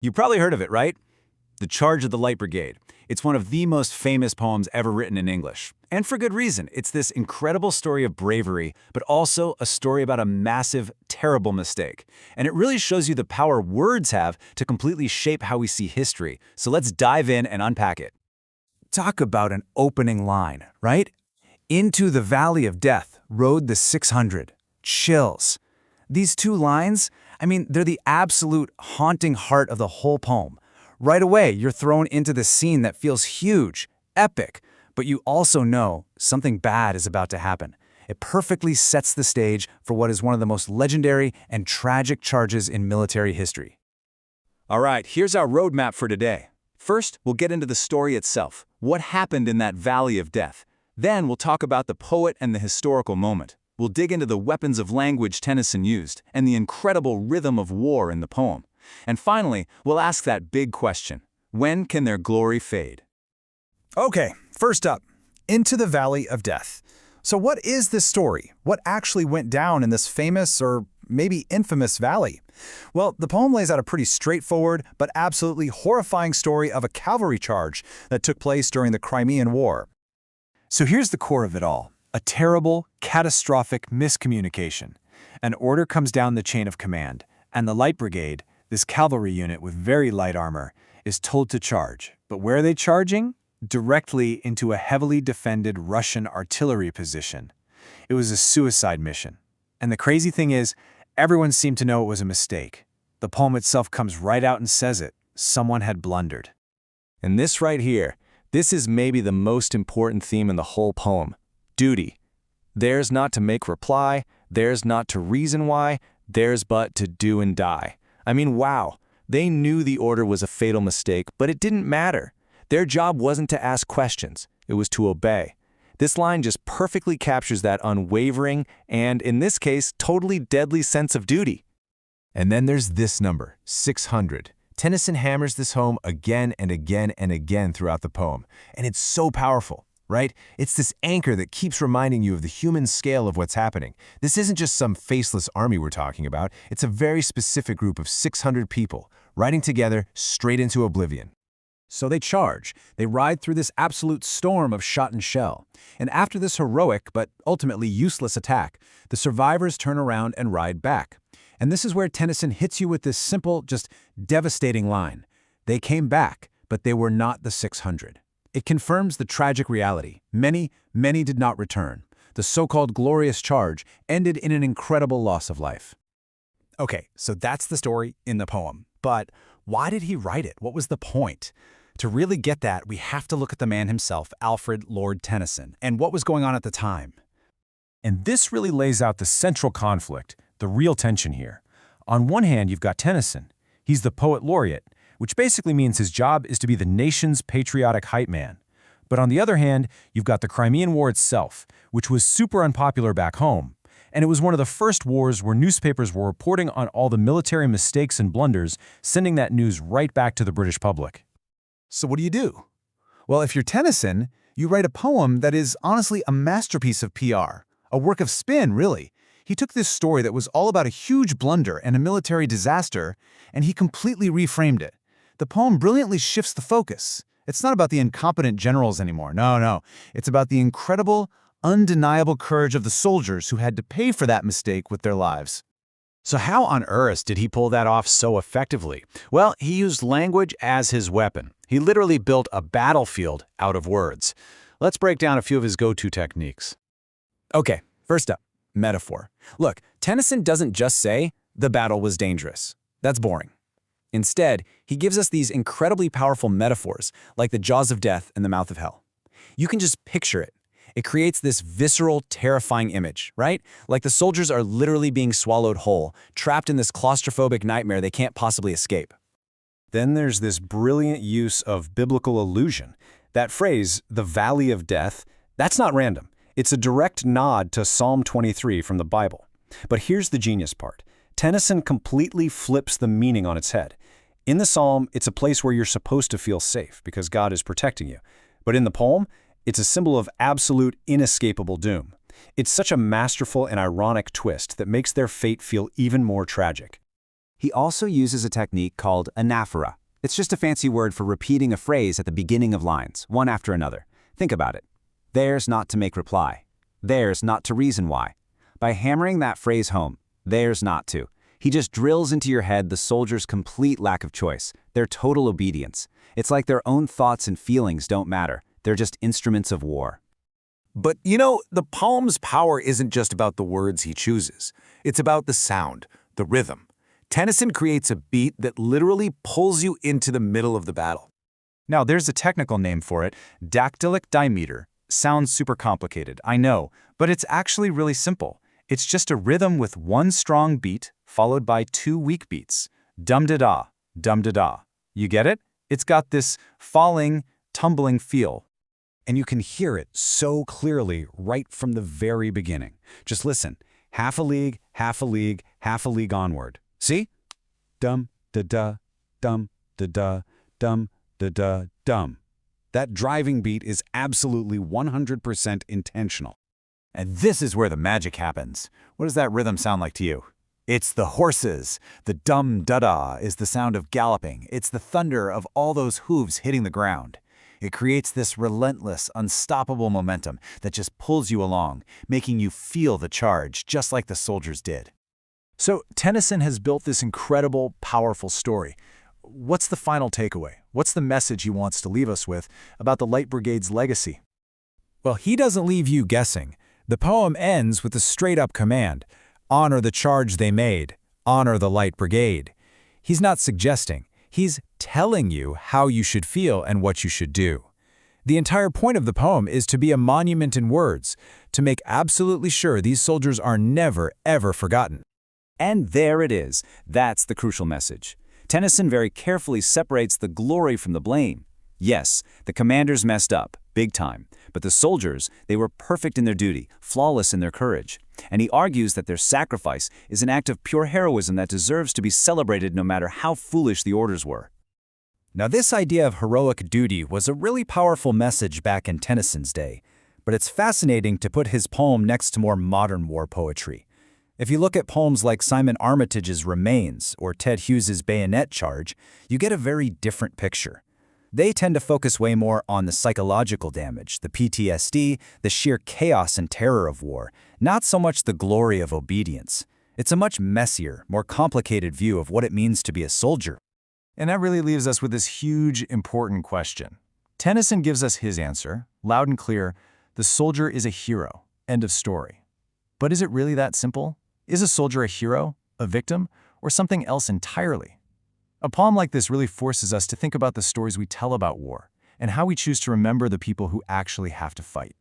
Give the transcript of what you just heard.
You probably heard of it, right? The Charge of the Light Brigade. It's one of the most famous poems ever written in English. And for good reason. It's this incredible story of bravery, but also a story about a massive, terrible mistake. And it really shows you the power words have to completely shape how we see history. So let's dive in and unpack it. Talk about an opening line, right? Into the valley of death rode the 600. Chills. These two lines, they're the absolute haunting heart of the whole poem. Right away, you're thrown into the scene that feels huge, epic, but you also know something bad is about to happen. It perfectly sets the stage for what is one of the most legendary and tragic charges in military history. All right, here's our roadmap for today. First, we'll get into the story itself. What happened in that valley of death? Then we'll talk about the poet and the historical moment. We'll dig into the weapons of language Tennyson used and the incredible rhythm of war in the poem. And finally, we'll ask that big question: when can their glory fade? Okay, first up, Into the Valley of Death. So what is this story? What actually went down in this famous or maybe infamous valley? Well, the poem lays out a pretty straightforward but absolutely horrifying story of a cavalry charge that took place during the Crimean War. So here's the core of it all. A terrible, catastrophic miscommunication. An order comes down the chain of command, and the Light Brigade, this cavalry unit with very light armor, is told to charge. But where are they charging? Directly into a heavily defended Russian artillery position. It was a suicide mission. And the crazy thing is, everyone seemed to know it was a mistake. The poem itself comes right out and says it. Someone had blundered. And this right here, this is maybe the most important theme in the whole poem. Duty. Theirs not to make reply, theirs not to reason why, theirs but to do and die. Wow, they knew the order was a fatal mistake, but it didn't matter. Their job wasn't to ask questions, it was to obey. This line just perfectly captures that unwavering and, in this case, totally deadly sense of duty. And then there's this number, 600. Tennyson hammers this home again and again and again throughout the poem, and it's so powerful. Right? It's this anchor that keeps reminding you of the human scale of what's happening. This isn't just some faceless army we're talking about. It's a very specific group of 600 people riding together straight into oblivion. So they charge. They ride through this absolute storm of shot and shell. And after this heroic but ultimately useless attack, the survivors turn around and ride back. And this is where Tennyson hits you with this simple, just devastating line. They came back, but they were not the 600. It confirms the tragic reality. Many did not return. The so-called glorious charge ended in an incredible loss of life. Okay, so that's the story in the poem. But why did he write it? What was the point? To really get that, we have to look at the man himself, Alfred Lord Tennyson, and what was going on at the time. And this really lays out the central conflict, the real tension here. On one hand, you've got Tennyson. He's the poet laureate, which basically means his job is to be the nation's patriotic hype man. But on the other hand, you've got the Crimean War itself, which was super unpopular back home. And it was one of the first wars where newspapers were reporting on all the military mistakes and blunders, sending that news right back to the British public. So what do you do? Well, if you're Tennyson, you write a poem that is honestly a masterpiece of PR, a work of spin, really. He took this story that was all about a huge blunder and a military disaster, and he completely reframed it. The poem brilliantly shifts the focus. It's not about the incompetent generals anymore. No. It's about the incredible, undeniable courage of the soldiers who had to pay for that mistake with their lives. So how on earth did he pull that off so effectively? Well, he used language as his weapon. He literally built a battlefield out of words. Let's break down a few of his go-to techniques. Okay, first up, metaphor. Look, Tennyson doesn't just say, "the battle was dangerous." That's boring. Instead, he gives us these incredibly powerful metaphors, like the jaws of death and the mouth of hell. You can just picture it. It creates this visceral, terrifying image, right? Like the soldiers are literally being swallowed whole, trapped in this claustrophobic nightmare they can't possibly escape. Then there's this brilliant use of biblical allusion. That phrase, the valley of death, that's not random. It's a direct nod to Psalm 23 from the Bible. But here's the genius part. Tennyson completely flips the meaning on its head. In the psalm, it's a place where you're supposed to feel safe because God is protecting you. But in the poem, it's a symbol of absolute, inescapable doom. It's such a masterful and ironic twist that makes their fate feel even more tragic. He also uses a technique called anaphora. It's just a fancy word for repeating a phrase at the beginning of lines, one after another. Think about it. Theirs not to make reply. Theirs not to reason why. By hammering that phrase home, theirs not to, he just drills into your head the soldier's complete lack of choice, their total obedience. It's like their own thoughts and feelings don't matter. They're just instruments of war. But, the poem's power isn't just about the words he chooses. It's about the sound, the rhythm. Tennyson creates a beat that literally pulls you into the middle of the battle. Now, there's a technical name for it, dactylic dimeter. Sounds super complicated, I know, but it's actually really simple. It's just a rhythm with one strong beat followed by two weak beats. Dum-da-da, dum-da-da. You get it? It's got this falling, tumbling feel. And you can hear it so clearly right from the very beginning. Just listen. Half a league, half a league, half a league onward. See? Dum-da-da, dum-da-da, dum-da-da, dum. That driving beat is absolutely 100% intentional. And this is where the magic happens. What does that rhythm sound like to you? It's the horses. The dum-da-da is the sound of galloping. It's the thunder of all those hooves hitting the ground. It creates this relentless, unstoppable momentum that just pulls you along, making you feel the charge, just like the soldiers did. So Tennyson has built this incredible, powerful story. What's the final takeaway? What's the message he wants to leave us with about the Light Brigade's legacy? Well, he doesn't leave you guessing. The poem ends with a straight-up command. Honor the charge they made. Honor the Light Brigade. He's not suggesting. He's telling you how you should feel and what you should do. The entire point of the poem is to be a monument in words, to make absolutely sure these soldiers are never, ever forgotten. And there it is. That's the crucial message. Tennyson very carefully separates the glory from the blame. Yes, the commanders messed up, big time, but the soldiers, they were perfect in their duty, flawless in their courage. And he argues that their sacrifice is an act of pure heroism that deserves to be celebrated no matter how foolish the orders were. Now, this idea of heroic duty was a really powerful message back in Tennyson's day, but it's fascinating to put his poem next to more modern war poetry. If you look at poems like Simon Armitage's Remains or Ted Hughes's Bayonet Charge, you get a very different picture. They tend to focus way more on the psychological damage, the PTSD, the sheer chaos and terror of war, not so much the glory of obedience. It's a much messier, more complicated view of what it means to be a soldier. And that really leaves us with this huge, important question. Tennyson gives us his answer, loud and clear: the soldier is a hero. End of story. But is it really that simple? Is a soldier a hero, a victim, or something else entirely? A poem like this really forces us to think about the stories we tell about war and how we choose to remember the people who actually have to fight.